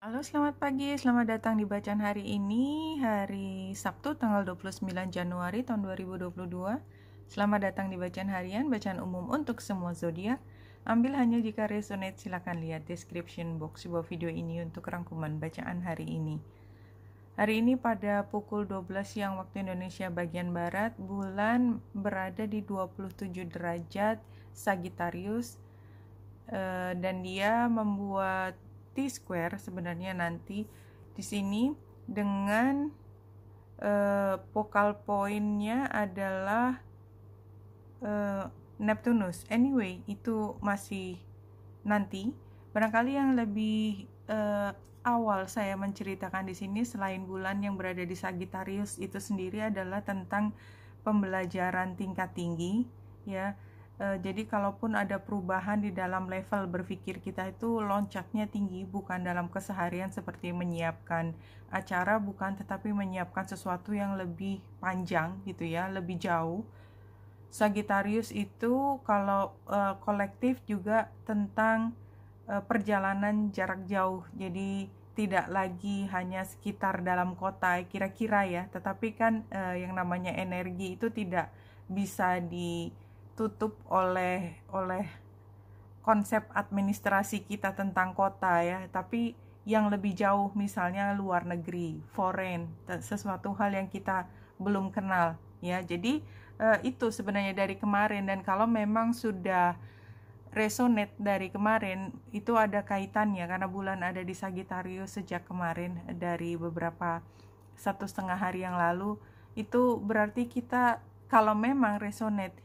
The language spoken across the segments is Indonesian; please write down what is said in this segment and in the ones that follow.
Halo, selamat pagi. Selamat datang di bacaan hari ini, hari Sabtu tanggal 29 Januari tahun 2022. Selamat datang di bacaan harian, bacaan umum untuk semua zodiak. Ambil hanya jika resonate, silakan lihat description box sebuah video ini untuk rangkuman bacaan hari ini. Hari ini pada pukul 12 siang waktu Indonesia bagian Barat, bulan berada di 27 derajat Sagittarius, dan dia membuat T-square sebenarnya nanti di sini dengan focal pointnya adalah Neptunus. Anyway, itu masih nanti. Barangkali yang lebih awal saya menceritakan di sini selain bulan yang berada di Sagittarius itu sendiri adalah tentang pembelajaran tingkat tinggi, ya. Jadi kalaupun ada perubahan di dalam level berpikir kita itu loncatnya tinggi, bukan dalam keseharian seperti menyiapkan acara, bukan, tetapi menyiapkan sesuatu yang lebih panjang gitu ya, lebih jauh. Sagittarius itu kalau kolektif juga tentang perjalanan jarak jauh, jadi tidak lagi hanya sekitar dalam kota kira-kira ya, tetapi kan yang namanya energi itu tidak bisa ditutup oleh konsep administrasi kita tentang kota ya, tapi yang lebih jauh, misalnya luar negeri, foreign, sesuatu hal yang kita belum kenal ya. Jadi itu sebenarnya dari kemarin, dan kalau memang sudah resonate dari kemarin itu ada kaitannya karena bulan ada di Sagittarius sejak kemarin, dari beberapa 1,5 hari yang lalu. Itu berarti kita kalau memang resonate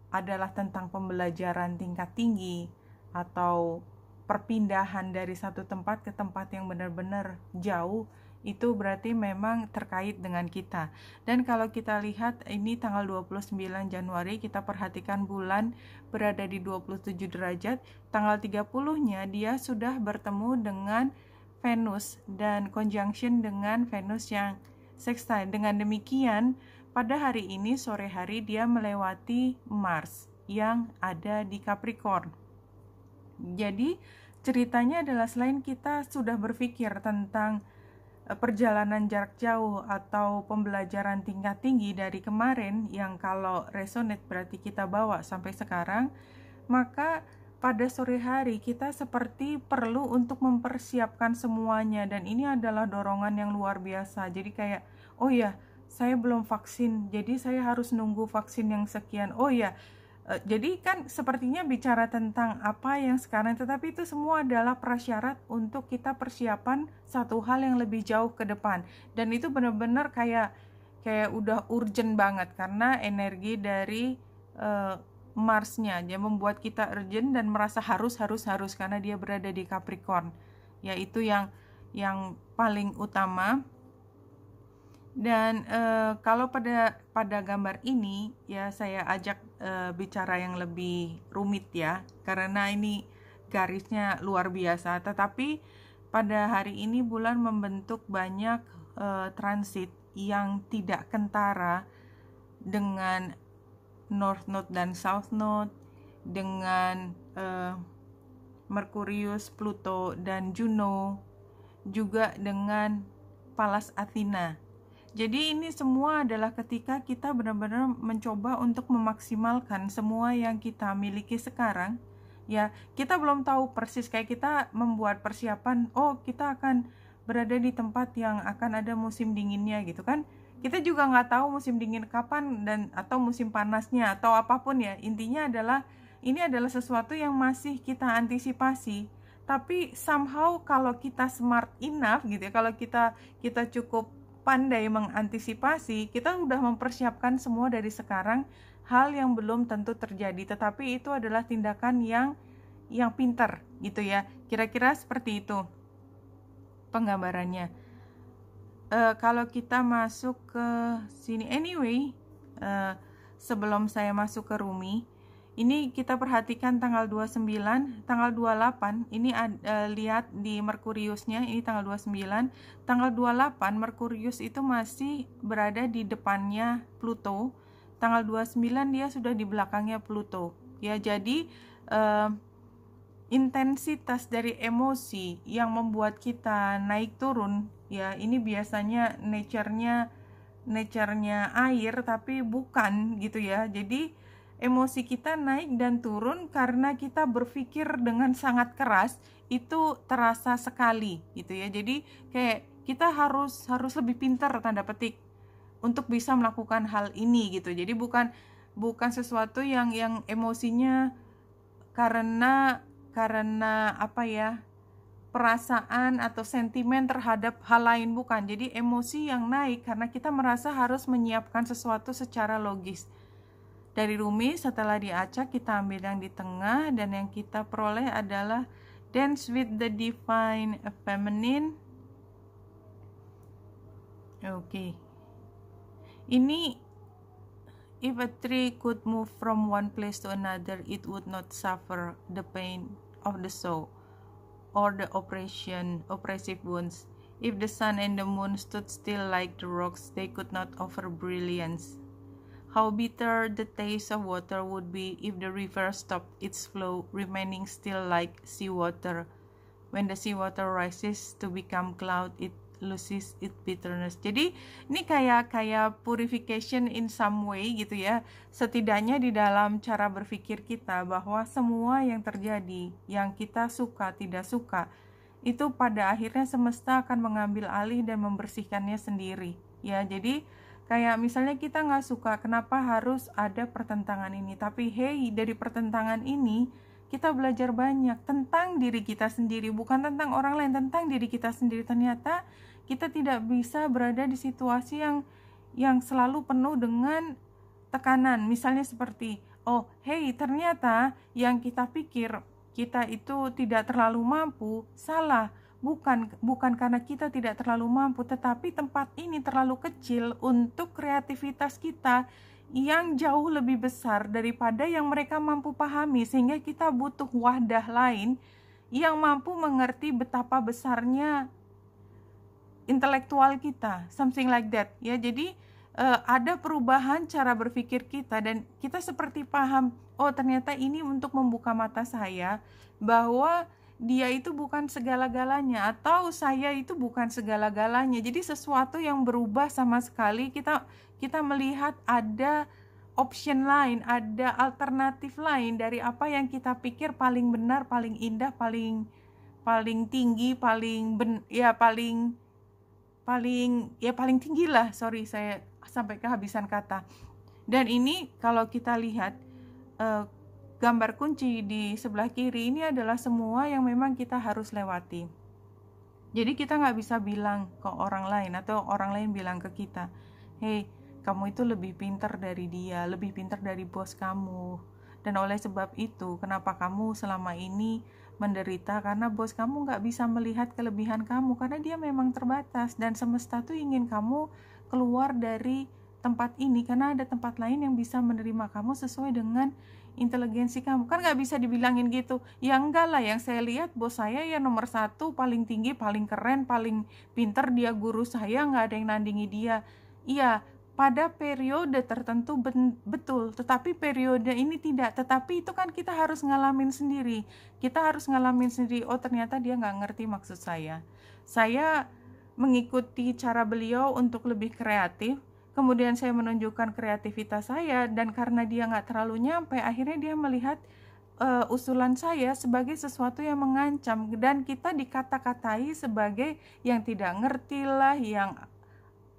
adalah tentang pembelajaran tingkat tinggi atau perpindahan dari satu tempat ke tempat yang benar-benar jauh, itu berarti memang terkait dengan kita. Dan kalau kita lihat ini tanggal 29 Januari, kita perhatikan bulan berada di 27 derajat, tanggal 30-nya dia sudah bertemu dengan Venus dan conjunction dengan Venus yang sextile. Dengan demikian, pada hari ini sore hari dia melewati Mars yang ada di Capricorn. Jadi ceritanya adalah selain kita sudah berpikir tentang perjalanan jarak jauh atau pembelajaran tingkat tinggi dari kemarin yang kalau resonate berarti kita bawa sampai sekarang, maka pada sore hari kita seperti perlu untuk mempersiapkan semuanya, dan ini adalah dorongan yang luar biasa. Jadi kayak, oh ya, saya belum vaksin, jadi saya harus nunggu vaksin yang sekian. Oh ya, jadi kan sepertinya bicara tentang apa yang sekarang, tetapi itu semua adalah prasyarat untuk kita persiapan satu hal yang lebih jauh ke depan. Dan itu benar-benar kayak udah urgent banget karena energi dari Marsnya dia membuat kita urgent dan merasa harus karena dia berada di Capricorn. Yaitu yang paling utama. Dan kalau pada gambar ini ya saya ajak bicara yang lebih rumit ya, karena ini garisnya luar biasa. Tetapi pada hari ini bulan membentuk banyak transit yang tidak kentara dengan North Node dan South Node, dengan Merkurius, Pluto, dan Juno, juga dengan Pallas Athena. Jadi ini semua adalah ketika kita benar-benar mencoba untuk memaksimalkan semua yang kita miliki sekarang. Ya, kita belum tahu persis, kayak kita membuat persiapan, oh kita akan berada di tempat yang akan ada musim dinginnya gitu kan. Kita juga nggak tahu musim dingin kapan dan atau musim panasnya atau apapun ya. Intinya adalah ini adalah sesuatu yang masih kita antisipasi. Tapi somehow kalau kita smart enough gitu ya, kalau kita cukup pandai mengantisipasi, kita udah mempersiapkan semua dari sekarang hal yang belum tentu terjadi, tetapi itu adalah tindakan yang pintar gitu ya. Kira-kira seperti itu penggambarannya. Kalau kita masuk ke sini, anyway, sebelum saya masuk ke Rumi, ini kita perhatikan tanggal 29, tanggal 28, ini lihat di Merkuriusnya, ini tanggal 29, tanggal 28 Merkurius itu masih berada di depannya Pluto, tanggal 29 dia sudah di belakangnya Pluto. Ya, jadi intensitas dari emosi yang membuat kita naik turun, ya ini biasanya nature-nya air, tapi bukan gitu ya. Jadi emosi kita naik dan turun karena kita berpikir dengan sangat keras, itu terasa sekali gitu ya. Jadi kayak kita harus lebih pintar tanda petik untuk bisa melakukan hal ini gitu. Jadi bukan sesuatu yang emosinya karena apa ya, perasaan atau sentimen terhadap hal lain, bukan. Jadi emosi yang naik karena kita merasa harus menyiapkan sesuatu secara logis. Dari Rumi, setelah diacak kita ambil yang di tengah, dan yang kita peroleh adalah dance with the divine feminine. Oke. Ini, if a tree could move from one place to another, it would not suffer the pain of the soul or the oppressive wounds. If the sun and the moon stood still like the rocks, they could not offer brilliance. How bitter the taste of water would be if the river stopped its flow, remaining still like seawater. When the seawater rises to become cloud, it loses its bitterness. Jadi ini kayak purification in some way gitu ya. Setidaknya di dalam cara berpikir kita, bahwa semua yang terjadi, yang kita suka tidak suka, itu pada akhirnya semesta akan mengambil alih dan membersihkannya sendiri ya. Jadi kayak misalnya kita nggak suka kenapa harus ada pertentangan ini, tapi hey, dari pertentangan ini kita belajar banyak tentang diri kita sendiri, bukan tentang orang lain, tentang diri kita sendiri. Ternyata kita tidak bisa berada di situasi yang selalu penuh dengan tekanan. Misalnya seperti, oh hey, ternyata yang kita pikir kita itu tidak terlalu mampu, salah. Bukan karena kita tidak terlalu mampu, tetapi tempat ini terlalu kecil untuk kreativitas kita yang jauh lebih besar daripada yang mereka mampu pahami, sehingga kita butuh wadah lain yang mampu mengerti betapa besarnya intelektual kita, something like that ya. Jadi ada perubahan cara berpikir kita, dan kita seperti paham, oh ternyata ini untuk membuka mata saya bahwa dia itu bukan segala-galanya, atau saya itu bukan segala-galanya. Jadi sesuatu yang berubah sama sekali, kita melihat ada option lain, ada alternatif lain dari apa yang kita pikir paling benar, paling indah, paling tinggi, paling tinggi lah. Sorry, saya sampai kehabisan kata. Dan ini kalau kita lihat gambar kunci di sebelah kiri, ini adalah semua yang memang kita harus lewati. Jadi kita nggak bisa bilang ke orang lain, atau orang lain bilang ke kita, hey, kamu itu lebih pintar dari dia, lebih pintar dari bos kamu. Dan oleh sebab itu, kenapa kamu selama ini menderita? Karena bos kamu nggak bisa melihat kelebihan kamu, karena dia memang terbatas. Dan semesta tuh ingin kamu keluar dari tempat ini, karena ada tempat lain yang bisa menerima kamu sesuai dengan inteligensi kamu. Kan nggak bisa dibilangin gitu, ya enggak lah, yang saya lihat bos saya ya nomor 1, paling tinggi, paling keren, paling pintar, dia guru saya, nggak ada yang nandingi dia. Iya, pada periode tertentu betul, tetapi periode ini tidak. Tetapi itu kan kita harus ngalamin sendiri. Oh ternyata dia nggak ngerti maksud saya. Saya mengikuti cara beliau untuk lebih kreatif. Kemudian saya menunjukkan kreativitas saya, dan karena dia nggak terlalu nyampe, akhirnya dia melihat usulan saya sebagai sesuatu yang mengancam, dan kita dikata-katai sebagai yang tidak ngerti lah, yang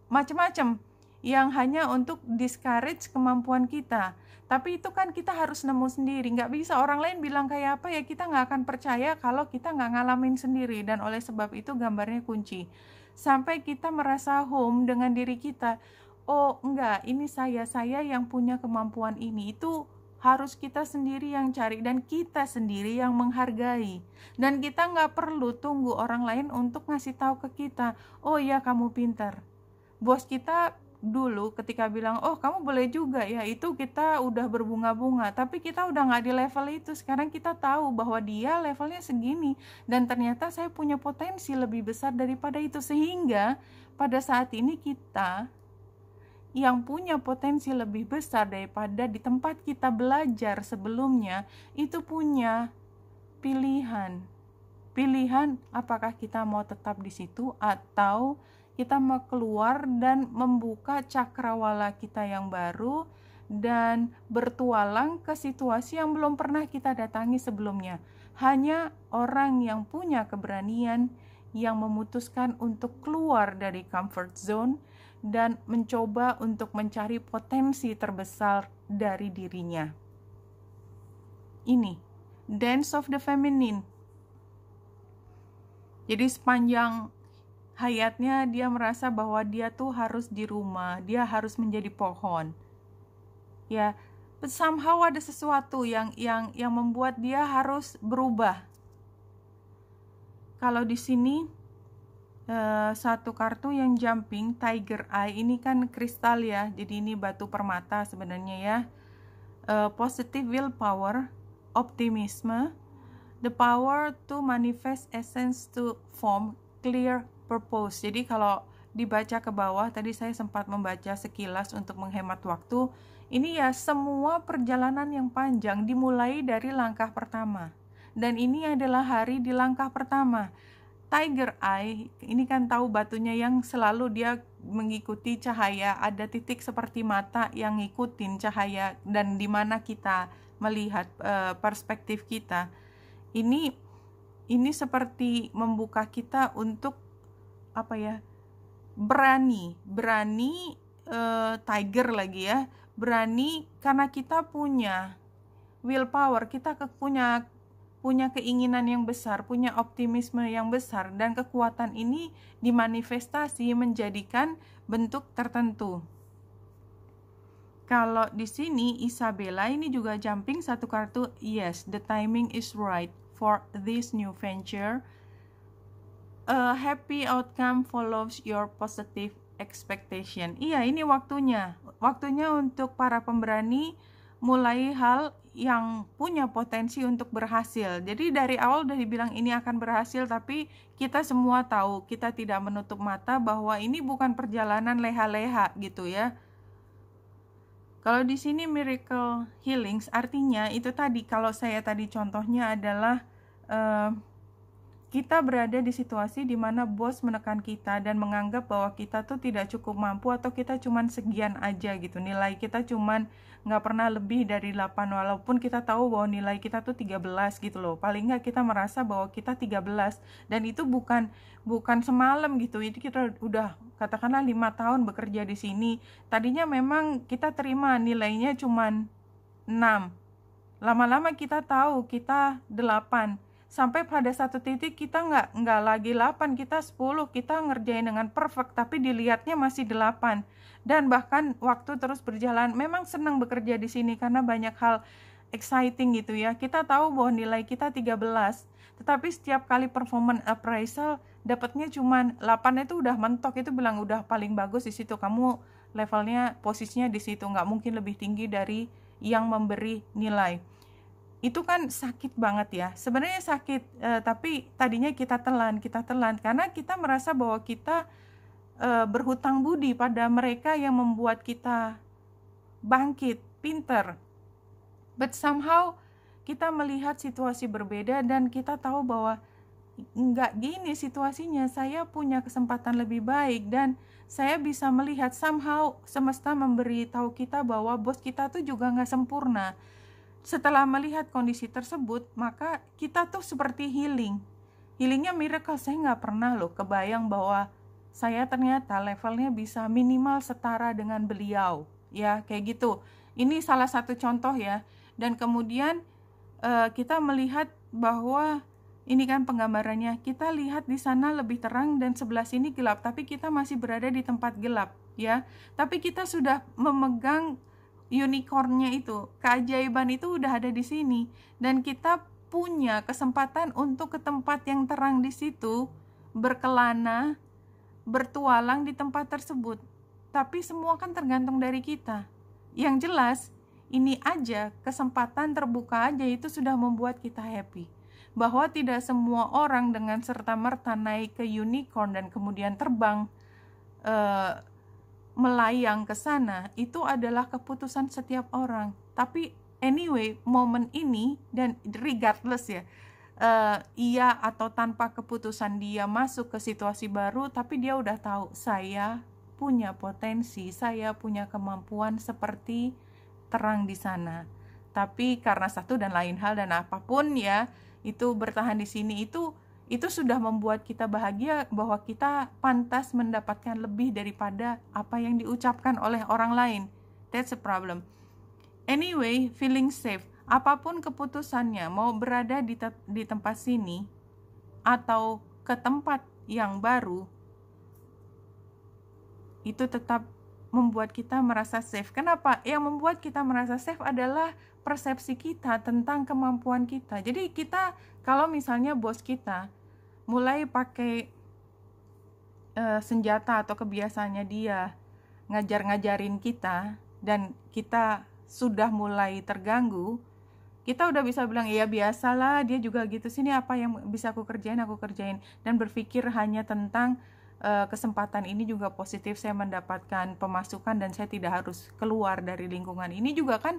macam-macam, yang hanya untuk discourage kemampuan kita. Tapi itu kan kita harus nemu sendiri, nggak bisa orang lain bilang kayak apa ya, kita nggak akan percaya kalau kita nggak ngalamin sendiri. Dan oleh sebab itu gambarnya kunci, sampai kita merasa home dengan diri kita. Oh enggak, ini saya yang punya kemampuan ini. Itu harus kita sendiri yang cari, dan kita sendiri yang menghargai. Dan kita nggak perlu tunggu orang lain untuk ngasih tahu ke kita, oh ya kamu pintar. Bos kita dulu ketika bilang, oh kamu boleh juga ya, itu kita udah berbunga-bunga, tapi kita udah nggak di level itu. Sekarang kita tahu bahwa dia levelnya segini, dan ternyata saya punya potensi lebih besar daripada itu. Sehingga pada saat ini kita yang punya potensi lebih besar daripada di tempat kita belajar sebelumnya, itu punya pilihan. Pilihan apakah kita mau tetap di situ atau kita mau keluar dan membuka cakrawala kita yang baru dan bertualang ke situasi yang belum pernah kita datangi sebelumnya. Hanya orang yang punya keberanian yang memutuskan untuk keluar dari comfort zone dan mencoba untuk mencari potensi terbesar dari dirinya. Ini Dance of the Feminine. Jadi sepanjang hayatnya dia merasa bahwa dia tuh harus di rumah, dia harus menjadi pohon. Ya, but somehow ada sesuatu yang membuat dia harus berubah. Kalau di sini satu kartu yang jumping, Tiger Eye, ini kan kristal ya, jadi ini batu permata sebenarnya ya. Positive willpower, optimisme, the power to manifest essence to form clear purpose. Jadi kalau dibaca ke bawah, tadi saya sempat membaca sekilas untuk menghemat waktu. Ini ya semua perjalanan yang panjang dimulai dari langkah pertama. Dan ini adalah hari di langkah pertama. Tiger Eye, ini kan tahu batunya yang selalu dia mengikuti cahaya, ada titik seperti mata yang ngikutin cahaya dan di mana kita melihat perspektif kita. Ini seperti membuka kita untuk berani tiger lagi ya, berani karena kita punya willpower, kita punya keinginan yang besar, punya optimisme yang besar, dan kekuatan ini dimanifestasi menjadikan bentuk tertentu. Kalau di sini Isabella ini juga jumping satu kartu, yes, the timing is right for this new venture. A happy outcome follows your positive expectation. Iya, ini waktunya untuk para pemberani mulai hal yang punya potensi untuk berhasil. Jadi dari awal udah dibilang ini akan berhasil, tapi kita semua tahu, kita tidak menutup mata bahwa ini bukan perjalanan leha-leha gitu ya. Kalau di sini miracle healings, artinya itu tadi, kalau saya tadi contohnya adalah kita berada di situasi di mana bos menekan kita dan menganggap bahwa kita tuh tidak cukup mampu atau kita cuman segian aja gitu. Nilai kita cuman nggak pernah lebih dari 8 walaupun kita tahu bahwa nilai kita tuh 13 gitu loh. Paling nggak kita merasa bahwa kita 13 dan itu bukan semalam gitu. Itu kita udah katakanlah 5 tahun bekerja di sini. Tadinya memang kita terima nilainya cuman 6. Lama-lama kita tahu kita 8. Sampai pada satu titik kita nggak lagi 8, kita 10, kita ngerjain dengan perfect, tapi dilihatnya masih 8. Dan bahkan waktu terus berjalan, memang senang bekerja di sini karena banyak hal exciting gitu ya. Kita tahu bahwa nilai kita 13, tetapi setiap kali performance appraisal dapatnya cuman 8, itu udah mentok, itu bilang udah paling bagus di situ, kamu levelnya posisinya di situ, nggak mungkin lebih tinggi dari yang memberi nilai. Itu kan sakit banget ya, sebenarnya sakit, tapi tadinya kita telan karena kita merasa bahwa kita berhutang budi pada mereka yang membuat kita bangkit, pinter. But somehow kita melihat situasi berbeda dan kita tahu bahwa nggak gini situasinya, saya punya kesempatan lebih baik dan saya bisa melihat somehow semesta memberi tahu kita bahwa bos kita tuh juga nggak sempurna. Setelah melihat kondisi tersebut, maka kita tuh seperti healingnya miracle. Saya nggak pernah loh kebayang bahwa saya ternyata levelnya bisa minimal setara dengan beliau, ya kayak gitu. Ini salah satu contoh ya. Dan kemudian kita melihat bahwa ini kan penggambarannya, kita lihat di sana lebih terang dan sebelah sini gelap, tapi kita masih berada di tempat gelap, ya. Tapi kita sudah memegang unicornnya itu, keajaiban itu udah ada di sini, dan kita punya kesempatan untuk ke tempat yang terang di situ, berkelana, bertualang di tempat tersebut. Tapi semua kan tergantung dari kita. Yang jelas, ini aja, kesempatan terbuka aja itu sudah membuat kita happy. Bahwa tidak semua orang dengan serta-merta naik ke unicorn dan kemudian terbang, melayang ke sana, itu adalah keputusan setiap orang. Tapi anyway, momen ini dan regardless ya, iya atau tanpa keputusan dia masuk ke situasi baru, tapi dia udah tahu saya punya potensi, saya punya kemampuan seperti terang di sana. Tapi karena satu dan lain hal dan apapun ya, itu bertahan di sini itu sudah membuat kita bahagia bahwa kita pantas mendapatkan lebih daripada apa yang diucapkan oleh orang lain. That's a problem. Anyway, feeling safe. Apapun keputusannya, mau berada di tempat sini atau ke tempat yang baru, itu tetap membuat kita merasa safe. Kenapa? Yang membuat kita merasa safe adalah persepsi kita tentang kemampuan kita. Jadi kita, kalau misalnya bos kita mulai pakai senjata atau kebiasaannya dia ngajar-ngajarin kita, dan kita sudah mulai terganggu, kita udah bisa bilang, iya biasalah dia juga gitu, sini apa yang bisa aku kerjain, dan berpikir hanya tentang kesempatan ini juga positif, saya mendapatkan pemasukan dan saya tidak harus keluar dari lingkungan ini juga kan.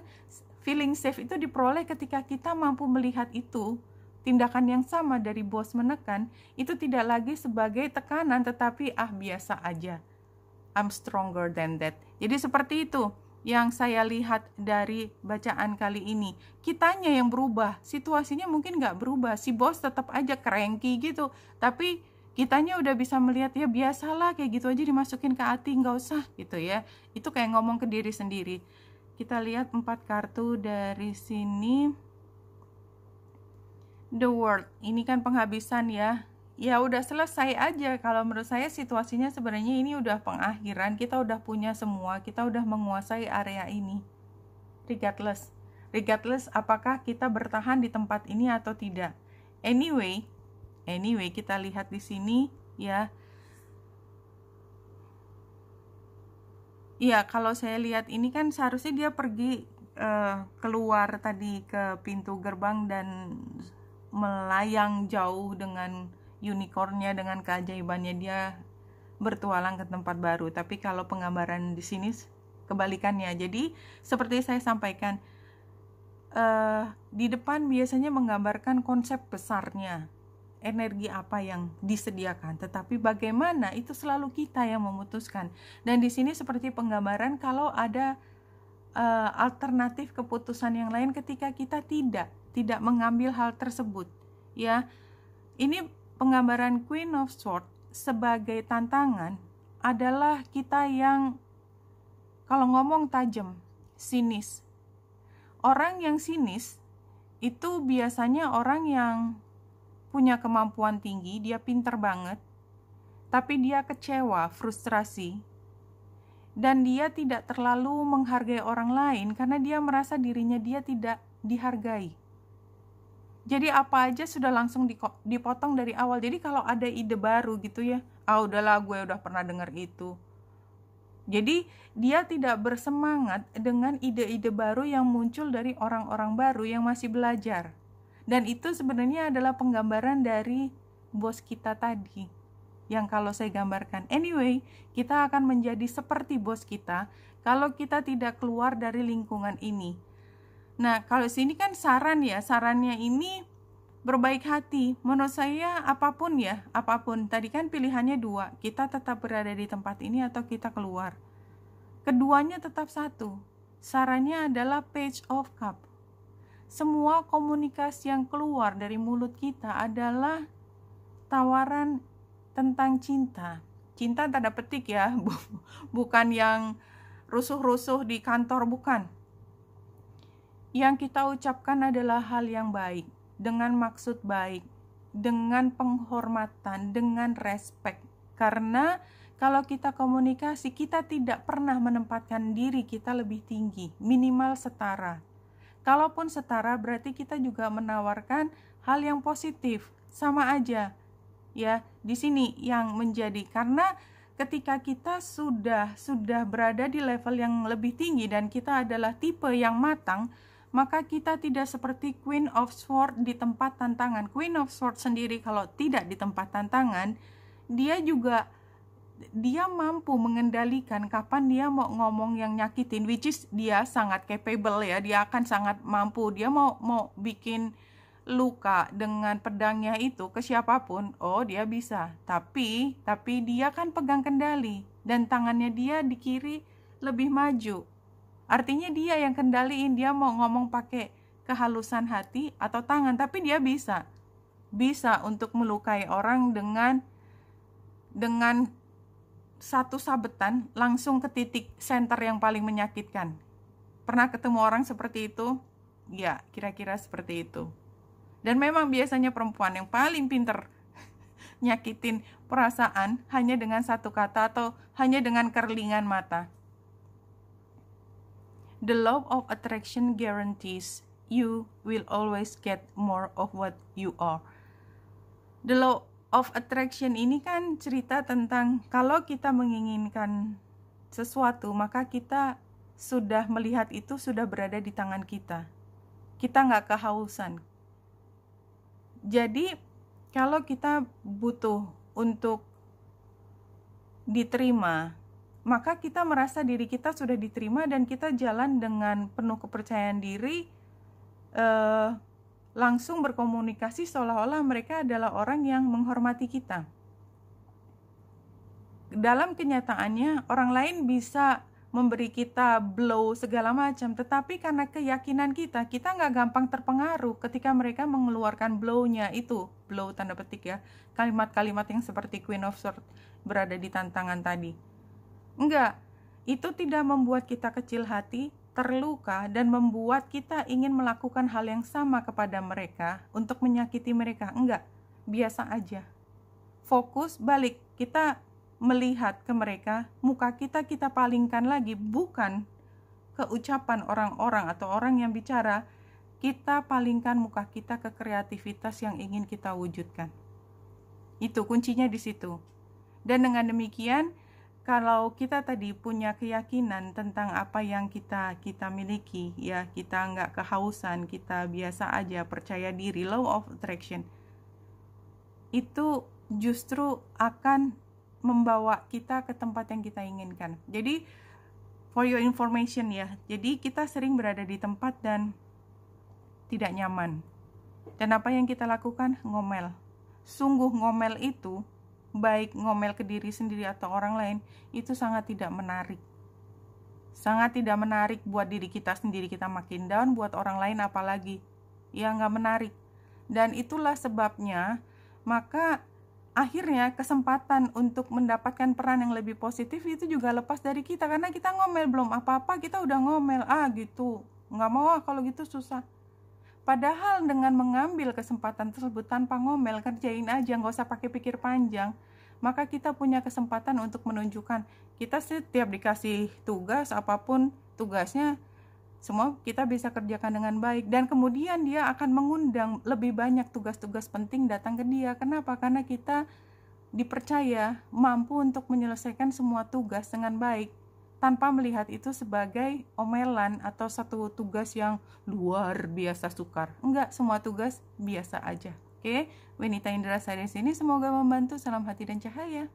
Feeling safe itu diperoleh ketika kita mampu melihat itu, tindakan yang sama dari bos menekan, itu tidak lagi sebagai tekanan, tetapi biasa aja, I'm stronger than that. Jadi seperti itu yang saya lihat dari bacaan kali ini. Kitanya yang berubah, situasinya mungkin gak berubah, si bos tetap aja cranky gitu, tapi kitanya udah bisa melihat, ya biasalah kayak gitu aja dimasukin ke hati, gak usah gitu ya. Itu kayak ngomong ke diri sendiri. Kita lihat 4 kartu dari sini. The World, ini kan penghabisan ya. Ya udah selesai aja. Kalau menurut saya situasinya sebenarnya ini udah pengakhiran. Kita udah punya semua, kita udah menguasai area ini. Regardless apakah kita bertahan di tempat ini atau tidak. Anyway kita lihat di sini ya. Iya, kalau saya lihat ini kan seharusnya dia pergi keluar tadi ke pintu gerbang dan melayang jauh dengan unicornnya, dengan keajaibannya, dia bertualang ke tempat baru. Tapi kalau penggambaran di sini kebalikannya. Jadi seperti saya sampaikan, di depan biasanya menggambarkan konsep besarnya, energi apa yang disediakan, tetapi bagaimana itu selalu kita yang memutuskan. Dan di sini seperti penggambaran kalau ada alternatif keputusan yang lain ketika kita tidak mengambil hal tersebut ya. Ini penggambaran Queen of Swords sebagai tantangan adalah kita yang kalau ngomong tajam, sinis. Orang yang sinis itu biasanya orang yang punya kemampuan tinggi, dia pinter banget, tapi dia kecewa, frustrasi, dan dia tidak terlalu menghargai orang lain karena dia merasa dirinya dia tidak dihargai. Jadi apa aja sudah langsung dipotong dari awal. Jadi kalau ada ide baru gitu ya, udahlah gue udah pernah dengar itu. Jadi dia tidak bersemangat dengan ide-ide baru yang muncul dari orang-orang baru yang masih belajar. Dan itu sebenarnya adalah penggambaran dari bos kita tadi, yang kalau saya gambarkan. Anyway, kita akan menjadi seperti bos kita kalau kita tidak keluar dari lingkungan ini. Nah, kalau sini kan sarannya ini berbaik hati. Menurut saya apapun. Tadi kan pilihannya 2, kita tetap berada di tempat ini atau kita keluar. Keduanya tetap satu. Sarannya adalah Page of Cups. Semua komunikasi yang keluar dari mulut kita adalah tawaran tentang cinta. Cinta tanda petik ya, bukan yang rusuh-rusuh di kantor, bukan. Yang kita ucapkan adalah hal yang baik, dengan maksud baik, dengan penghormatan, dengan respect. Karena kalau kita komunikasi, kita tidak pernah menempatkan diri kita lebih tinggi, minimal setara. Kalaupun setara, berarti kita juga menawarkan hal yang positif, sama aja. Ya, di sini yang menjadi, karena ketika kita sudah berada di level yang lebih tinggi dan kita adalah tipe yang matang, maka kita tidak seperti Queen of Swords di tempat tantangan. Queen of Swords sendiri kalau tidak di tempat tantangan, dia mampu mengendalikan kapan dia mau ngomong yang nyakitin, which is dia sangat capable ya, dia akan sangat mampu. Dia mau bikin luka dengan pedangnya itu ke siapapun, oh dia bisa. Tapi dia kan pegang kendali dan tangannya dia di kiri lebih maju. Artinya dia yang kendaliin, dia mau ngomong pakai kehalusan hati atau tangan, tapi dia bisa untuk melukai orang dengan satu sabetan langsung ke titik center yang paling menyakitkan. Pernah ketemu orang seperti itu? Ya, kira-kira seperti itu. Dan memang biasanya perempuan yang paling pinter nyakitin perasaan hanya dengan satu kata atau hanya dengan kerlingan mata. The law of attraction guarantees you will always get more of what you are. The law of attraction ini kan cerita tentang kalau kita menginginkan sesuatu, maka kita sudah melihat itu sudah berada di tangan kita. Kita nggak kehausan. Jadi kalau kita butuh untuk diterima, maka kita merasa diri kita sudah diterima dan kita jalan dengan penuh kepercayaan diri, langsung berkomunikasi seolah-olah mereka adalah orang yang menghormati kita. Dalam kenyataannya orang lain bisa memberi kita blow segala macam, tetapi karena keyakinan kita nggak gampang terpengaruh ketika mereka mengeluarkan blow-nya itu, blow tanda petik ya, kalimat-kalimat yang seperti Queen of Swords berada di tantangan tadi. Enggak, itu tidak membuat kita kecil hati, terluka, dan membuat kita ingin melakukan hal yang sama kepada mereka untuk menyakiti mereka. Enggak, biasa aja. Fokus balik, kita melihat ke mereka, muka kita palingkan lagi, bukan ke ucapan orang-orang atau orang yang bicara, kita palingkan muka kita ke kreativitas yang ingin kita wujudkan. Itu kuncinya di situ. Dan dengan demikian, kalau kita tadi punya keyakinan tentang apa yang kita miliki, ya kita nggak kehausan, kita biasa aja, percaya diri, law of attraction, itu justru akan membawa kita ke tempat yang kita inginkan. Jadi for your information ya, jadi kita sering berada di tempat dan tidak nyaman. Dan apa yang kita lakukan? Ngomel. Sungguh ngomel itu, baik ngomel ke diri sendiri atau orang lain, itu sangat tidak menarik. Sangat tidak menarik buat diri kita sendiri, kita makin down, buat orang lain apalagi. Ya nggak menarik. Dan itulah sebabnya, maka akhirnya kesempatan untuk mendapatkan peran yang lebih positif itu juga lepas dari kita. Karena kita ngomel, belum apa-apa kita udah ngomel, gitu. Nggak mau kalau gitu susah. Padahal dengan mengambil kesempatan tersebut tanpa ngomel, kerjain aja, nggak usah pakai pikir panjang, maka kita punya kesempatan untuk menunjukkan kita setiap dikasih tugas, apapun tugasnya, semua kita bisa kerjakan dengan baik. Dan kemudian dia akan mengundang lebih banyak tugas-tugas penting datang ke dia. Kenapa? Karena kita dipercaya mampu untuk menyelesaikan semua tugas dengan baik, tanpa melihat itu sebagai omelan atau satu tugas yang luar biasa sukar. Enggak, semua tugas biasa aja. Oke, Wenita Indrasari di sini, semoga membantu. Salam hati dan cahaya.